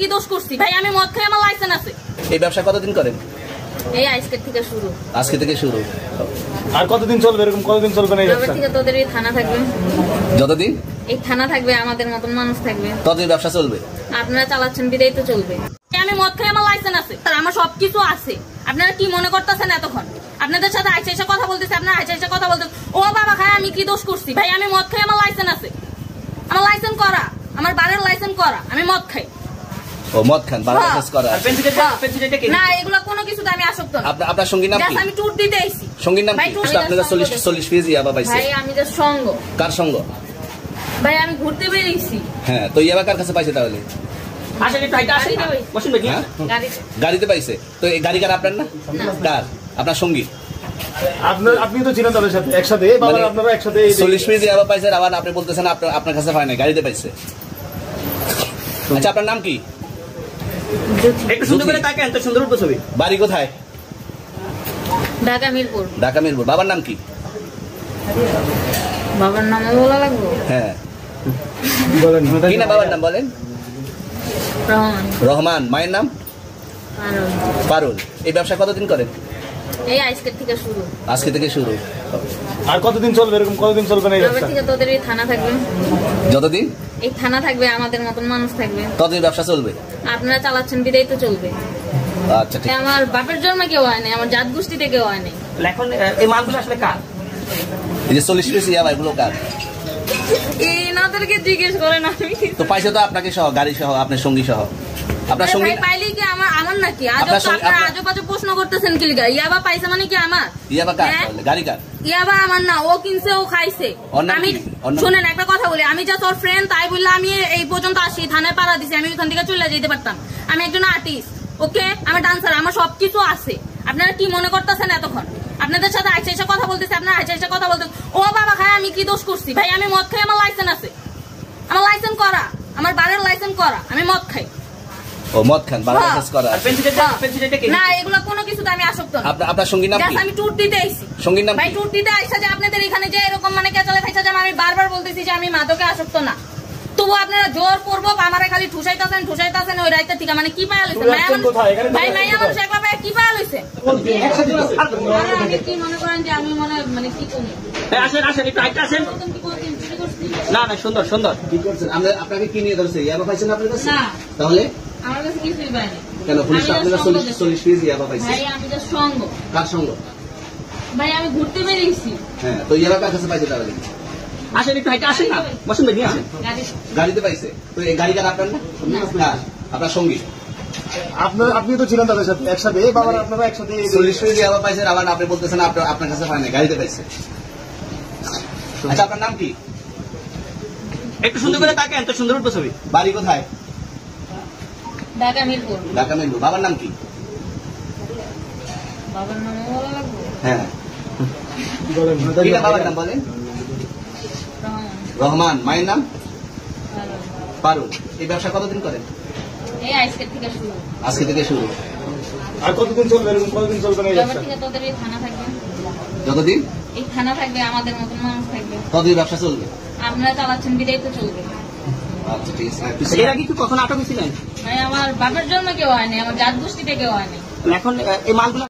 কি দোষ করছি ভাই? আমি মদ খাই, আমার লাইসেন্স আছে। এই ব্যবসা কতদিন করেন? এই আজকে থেকে শুরু। আজকে থেকে শুরু। আর কতদিন চলবে? এরকম কতদিন চলবে না এই ব্যবসা? থেকে তোদের এই থানা থাকবে, যতদিন এই থানা থাকবে, আমাদের মতন মানুষ থাকবে, ততদিন ব্যবসা চলবে। আপনারা চালাচ্ছেন বিদায় তো চলবে। আমি মদ খাই, আমার লাইসেন্স আছে, আমার সবকিছু আছে। আপনারা কি মনে করতেছেন এতক্ষণ? আপনাদের সাথে আইসা এসে কথা বলতেছে, আপনারা আইসা এসে কথা বলতেন ও বাবা খায় আমি কি দোষ করছি ভাই? আমি মদ খাই, আমার লাইসেন্স আছে, আমার লাইসেন্স করা, আমার বাড়ির লাইসেন্স করা, আমি মদ খাই। ও মদ খান, বাড়ির লাইসেন্স করা। না এগুলো কোনো কিছুতে আমি আসক্ত না। আপনার সঙ্গীর নাম কি? আমি ট্যুর দিতে আইছি। সঙ্গীর নাম কি? আপনারা 40 পিস ইয়াবা পাইছে। ভাই আমি যে সঙ্গ। কার সঙ্গ? ভাই আমি ঘুরতে বেরিয়েছি। হ্যাঁ, তো ইয়াবা কার কাছে পাইছে তাহলে? গাড়িতে পাইছে। তো এই গাড়ি কার? আপনার না? কার? আপনার সঙ্গী? আপনি তো ছিলেন তাদের সাথে একসাথে, বাবা আপনারা একসাথে 40 পিস ইয়াবা পাইছে, আবার আপনি বলতেছেন আপনার কাছে পায় না, গাড়িতে পাইছে। আচ্ছা, আপনার নাম কি? একটু সুন্দর করে তাকান, তো সুন্দর উঠবে ছবি। বাড়ি কোথায়? ঢাকা মিরপুর। ঢাকা মিরপুর। বাবার নাম কি? বাবার নাম বলা লাগবে? হ্যাঁ বলেন কি না বাবার নাম বলেন? রহমান। রহমান। মায়ের নাম? পারুল। এই ব্যবসা কতদিন করেন? এই আজকে থেকে শুরু। আজকে থেকে শুরু। আর কতদিন চলবে? এরকম কতদিন চলবে না এই ব্যবসা? থেকে তোদের এই থানা থাকবে, যতদিন এই থানা থাকবে, আমাদের মতন মানুষ থাকবে, ততদিন ব্যবসা চলবে। আপনারা চালাচ্ছেন বিদায় তো চলবে। আচ্ছা ঠিক। আমার বাপের জন্ম কেউ হয় নাই, আমার জাত গোষ্ঠীতে কেউ হয় নাই। এখন এই মালগুলো আসলে কার? এই যে 40 পিস ইয়াবা, এগুলো কার? এনাদেরকে জিজ্ঞেস করেন। আমি তো পাইছে তো আপনাকে সহ, গাড়ি সহ, আপনার সঙ্গী সহ। আপনার সঙ্গী পাইলে কি আমার নাকি? আজব বাজব প্রশ্ন করতেছেন কি? ইয়াবা পাইছে মানে কি আমার? ইয়াবা কার? গাড়ি কার? ইয়াবা আমার না, ও কিনছে, ও খাইছে। আমি শুনেন একটা কথা বলি, আমি যা তোর ফ্রেন্ড তাই বললে আমি এই পর্যন্ত আসি, থানায় পাড়া দিছি, আমি ওখান থেকে চলে যেতে পারতাম। আমি একজন আর্টিস্ট, ওকে, আমি ডান্সার, আমার সবকিছু আছে। আপনারা কি মনে করতেছেন এতক্ষণ? আপনাদের সাথে আইসা এসে কথা বলতেছে, আপনারা আইসা এসে কথা বলতেন ও বাবা খায় আমি কি দোষ করছি ভাই? আমি মদ খাই, আমার লাইসেন্স আছে, আমার লাইসেন্স করা, আমার বাড়ির লাইসেন্স করা, আমি মদ খাই। ও মদ খান, বাড়ির লাইসেন্স করা। না এগুলো কোনো কিছুতে আমি আসক্ত না। আপনার সঙ্গীর নাম কি? আমি ট্যুর দিতে আইছি। সঙ্গীর নাম ভাই ট্যুর দিতে আইসা যে আপনাদের এখানে যে এরকম মানে কেচালে খাইছা যে আমি বারবার বলতেছি যে আমি মাদকে আসক্ত না, তবু আপনারা জোর করবো আমারে খালি ঠুসাইতাছেন ওই রাইতে থেকে। মানে কি পায়া লইছে ভাই? মাইয়া মানুষ একলা পায়া কি পায়া লইছে? কি মনে করেন যে আমি মানে কি করি? আসেন আসেন, একটু আইটা আসেন। না না, সুন্দর সুন্দর। কি করছেন? আপনাকে কি নিয়ে ধরছে? ইয়াবা পাইছেন আপনার কাছে? না তাহলে আমার কাছে কিছুই পাইনি। কেন পুলিশ আপনারা 40 পিস ইয়াবা পাইছে? ভাই আমি তো সঙ্গ। কার সঙ্গ? ভাই আমি ঘুরতে বেরিয়েছি। হ্যাঁ, তো ইয়াবা কার কাছে পাইছে তাহলে? আসেন একটু হাইটা আসেন না, বসুন ভাই, আসেন। গাড়িতে পাইছে। তো এই গাড়ি কার? আপনার না? কার? আপনার সঙ্গী? আপনি তো ছিলেন তাদের সাথে একসাথে, বাবা আপনারা একসাথে 40 পিস ইয়াবা পাইছেন, আবার আপনি বলতেছেন আপনার কাছে পায় না, গাড়িতে পাইছে। আচ্ছা, আপনার নাম কি? একটু সুন্দর করে তাকান, তো সুন্দর উঠবে ছবি। বাড়ি কোথায়? ঢাকা মিরপুর। ঢাকা মিরপুর। বাবার নাম কি? বাবার নাম বলা লাগবে? হ্যাঁ বলেন কি না বাবার নাম বলেন? রহমান। মায়ের নাম? পারুল। এই ব্যবসা কতদিন করেন? এই আজকে থেকে শুরু। আজকে থেকে শুরু। আর কতদিন চলবে? এরকম কতদিন চলবে না এই ব্যবসা? থেকে তোদের এই থানা থাকবে, যতদিন এই থানা থাকবে, আমাদের মতন মানুষ থাকবে, ততদিন ব্যবসা চলবে। আপনারা চালাচ্ছেন বিদায় তো চলবে। আচ্ছা ঠিক আছে। এর আগে কি কখন আটক হয়েছিলেন? ভাই আমার বাপের জন্ম কেউ হয়নি, আমার জাত গোষ্ঠীতে কেউ হয়নি। এখন এই মালগুলো